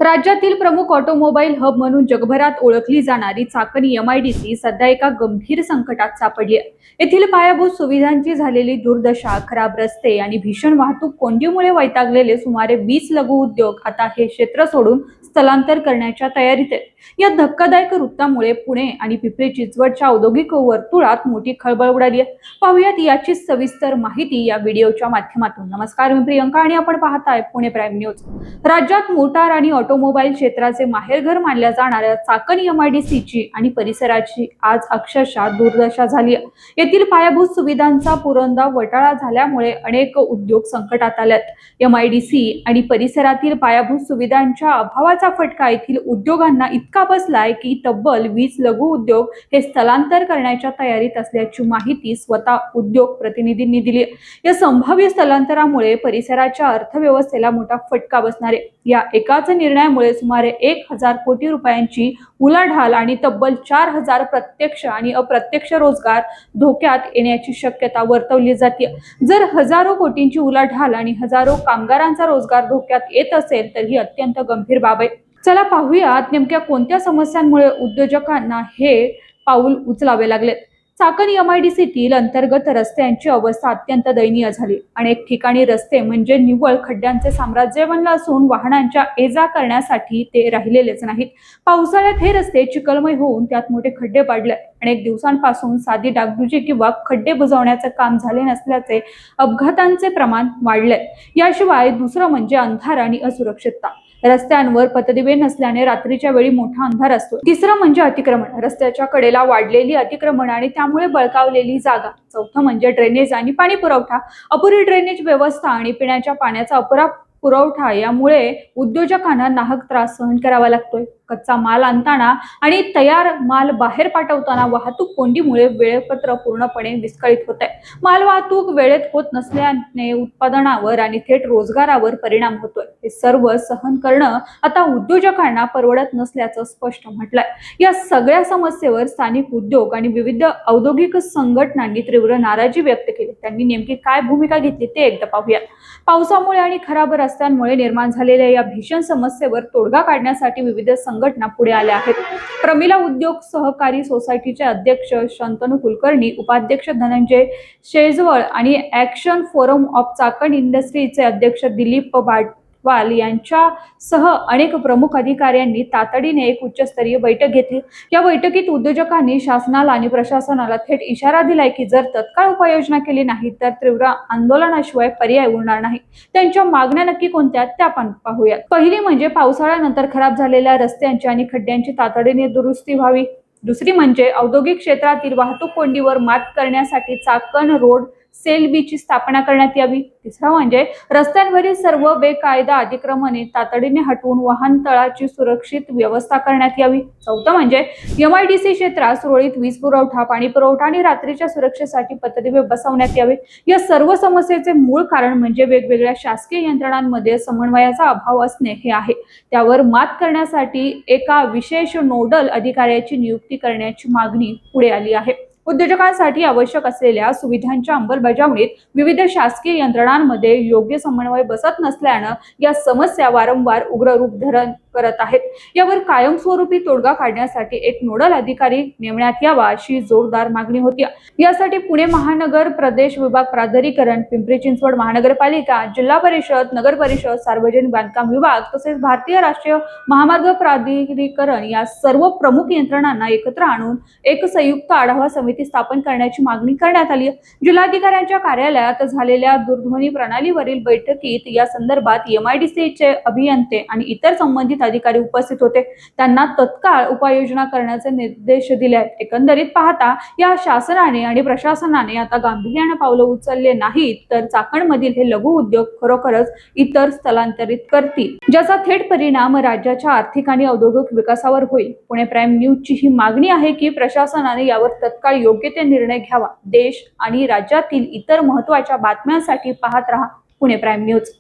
राज्यातील प्रमुख automobile hub म्हणून जगभरात ओळखली जाणारी चाकण एमआयडीसी सध्या एका गंभीर संकटात सापडली आहे. येथील पायाभूत सुविधांची झालेली दुर्दशा, खराब रस्ते आणि भीषण वाहतूक कोंडीमुळे वैतागलेले सुमारे 20 लघु उद्योग आता हे क्षेत्र सोडून स्थलांतर करण्याच्या तयारीत आहेत. या धक्कादायक वृत्तामुळे पुणे आणि पिंपरी चिंचवडच्या औद्योगिक वर्तुळात मोठी खळबळ उडाली आहे. पाहुयात याची सविस्तर माहिती या व्हिडिओच्या माध्यमातून. नमस्कार, मी प्रियंका आणि आपण पाहताय पुणे प्राईम न्यूज. राज्यात मोटार आणि ऑटोमोबाईल क्षेत्राचे माहेरघर मानल्या जाणाऱ्या चाकण एमआयडीसीची आणि परिसराची आज अक्षरशः दुर्दशा झाली आहे. येथील पायाभूत सुविधांचा पुरंदा वटाळा झाल्यामुळे अनेक उद्योग संकटात आलेत. एमआयडीसी आणि परिसरातील पायाभूत सुविधांच्या अभावाचा फटका येथील उद्योगांना इतका बसलाय की तब्बल 20 लघु उद्योग हे स्थलांतर करण्याच्या तयारीत असल्याची माहिती स्वतः उद्योग प्रतिनिधींनी दिली. या संभाव्य स्थलांतरामुळे परिसराच्या अर्थव्यवस्थेला मोठा फटका बसणार आहे. या एकाच निर्णयामुळे सुमारे 1000 कोटी रुपयांची उलाढाल आणि तब्बल 4000 प्रत्यक्ष आणि अप्रत्यक्ष रोजगार धोक्यात येण्याची शक्यता वर्तवली जाते. जर हजारो कोटींची उलाढाल आणि हजारो कामगारांचा रोजगार धोक्यात येत असेल तर ही अत्यंत गंभीर बाब आहे. चला पाहूयात नेमक्या कोणत्या समस्यांमुळे उद्योजकांना हे पाऊल उचलावे लागले. चाकण एमआयडीसीतील अंतर्गत रस्त्यांची अवस्था अत्यंत दयनीय झाली. अनेक ठिकाणी रस्ते म्हणजे निव्वळ खड्ड्यांचे साम्राज्य बनलं असून वाहनांच्या ये-जा करण्यासाठी ते राहिलेलेच नाहीत. पावसाळ्यात हे रस्ते चिखलमय होऊन त्यात मोठे खड्डे पडले. अनेक दिवसांपासून साधी डागडुजी किंवा खड्डे बुजवण्याचे काम झाले नसल्याचे अपघातांचे प्रमाण वाढले. याशिवाय दुसरं म्हणजे अंधार आणि असुरक्षितता. रस्त्यांवर पथदिवे नसल्याने रात्रीच्या वेळी मोठा अंधार असतो. तिसरं म्हणजे अतिक्रमण. रस्त्याच्या कडेला वाढलेली अतिक्रमण आणि त्यामुळे बळकावलेली जागा. चौथं म्हणजे ड्रेनेज आणि पाणी पुरवठा. अपुरी ड्रेनेज व्यवस्था आणि पिण्याच्या पाण्याचा अपुरा पुरवठा यामुळे उद्योजकांना नाहक त्रास सहन करावा लागतोय. कच्चा माल आणताना आणि तयार माल बाहेर पाठवताना वाहतूक कोंडीमुळे वेळापत्रक पूर्णपणे विस्कळीत होत आहे. माल वाहतूक वेळेत होत नसल्याने उत्पादनावर आणि थेट रोजगारावर परिणाम होतोय. हे सर्व सहन करणं आता उद्योजकांना परवडत नसल्याचं स्पष्ट म्हटलंय. या सगळ्या समस्येवर स्थानिक उद्योग आणि विविध औद्योगिक संघटनांनी तीव्र नाराजी व्यक्त केली. त्यांनी नेमकी काय भूमिका घेतली ते एकदा पाहूयात. पावसामुळे आणि खराब रस्त्यांमुळे निर्माण झालेल्या या भीषण समस्येवर तोडगा काढण्यासाठी विविध संघटना पुढे आल्या आहेत. प्रमिला उद्योग सहकारी सोसायटीचे अध्यक्ष शंतनू कुलकर्णी, उपाध्यक्ष धनंजय शेजवळ आणि ॲक्शन फोरम ऑफ चाकण इंडस्ट्रीचे अध्यक्ष दिलीप वाल यांच्यासह अनेक प्रमुख अधिकाऱ्यांनी तातडीने एक उच्चस्तरीय बैठक घेतली. या बैठकीत उद्योजकांनी शासनाला आणि प्रशासनाला थेट इशारा दिलाय की जर तत्काळ उपाययोजना केली नाही तर तीव्र आंदोलनाशिवाय पर्याय उरणार नाही. त्यांच्या मागण्या नक्की कोणत्या त्या आपण पाहूयात. पहिली म्हणजे पावसाळ्यानंतर खराब झालेल्या रस्त्यांची आणि खड्ड्यांची तातडीने दुरुस्ती व्हावी. दुसरी म्हणजे औद्योगिक क्षेत्रातील वाहतूक कोंडीवर मात करण्यासाठी चाकण रोड सेल बीची स्थापना करण्यात यावी. तिसरं म्हणजे रस्त्यांवरील सर्व बेकायदा अतिक्रमणे तातडीने हटवून वाहनतळाची सुरक्षित व्यवस्था करण्यात यावी. चौथं म्हणजे एमआयडीसी क्षेत्रात सुरळीत वीज पुरवठा, पाणी पुरवठा आणि रात्रीच्या सुरक्षेसाठी पथदिवे बसवण्यात यावे. या सर्व समस्येचे मूळ कारण म्हणजे वेगवेगळ्या शासकीय यंत्रणांमध्ये समन्वयाचा अभाव असणे हे आहे. त्यावर मात करण्यासाठी एका विशेष नोडल अधिकाऱ्याची नियुक्ती करण्याची मागणी पुढे आली आहे. उद्योजकांसाठी आवश्यक असलेल्या सुविधांच्या अंमलबजावणीत विविध शासकीय यंत्रणांमध्ये योग्य समन्वय बसत नसल्यानं या समस्या वारंवार उग्र रूप धारण करत आहेत. यावर कायमस्वरूपी तोडगा काढण्यासाठी एक नोडल अधिकारी नेमण्यात यावा अशी जोरदार मागणी होती. यासाठी पुणे महानगर प्रदेश विभाग प्राधिकरण, पिंपरी चिंचवड महानगरपालिका, जिल्हा परिषद, नगर परिषद, सार्वजनिक बांधकाम विभाग तसेच भारतीय राष्ट्रीय महामार्ग प्राधिकरण या सर्व प्रमुख यंत्रणांना एकत्र आणून एक संयुक्त आढावा समिती स्थापन करण्याची मागणी करण्यात आली. जिल्हाधिकाऱ्यांच्या कार्यालयात झालेल्या दूरध्वनी प्रणालीवरील बैठकीत या संदर्भात एमआयडीसीचे अभियंते आणि इतर संबंधित अधिकारी उपस्थित होते. त्यांना तत्काळ उपाययोजना करण्याचे निर्देश दिले आहेत. एकंदरीत पाहता या शासनाने आणि प्रशासनाने आता गांभीर्याने पावलं उचलले नाहीत तर चाकणमधील हे लघु उद्योग खरोखरच इतर स्थलांतरित करतील, ज्याचा थेट परिणाम राज्याच्या आर्थिक आणि औद्योगिक विकासावर होईल. पुणे प्राईम न्यूजची ही मागणी आहे की प्रशासनाने यावर तत्काळ योग्य ते निर्णय घ्यावा. देश आणि राज्यातील इतर महत्त्वाच्या बातम्यांसाठी पाहत रहा पुणे प्राईम न्यूज.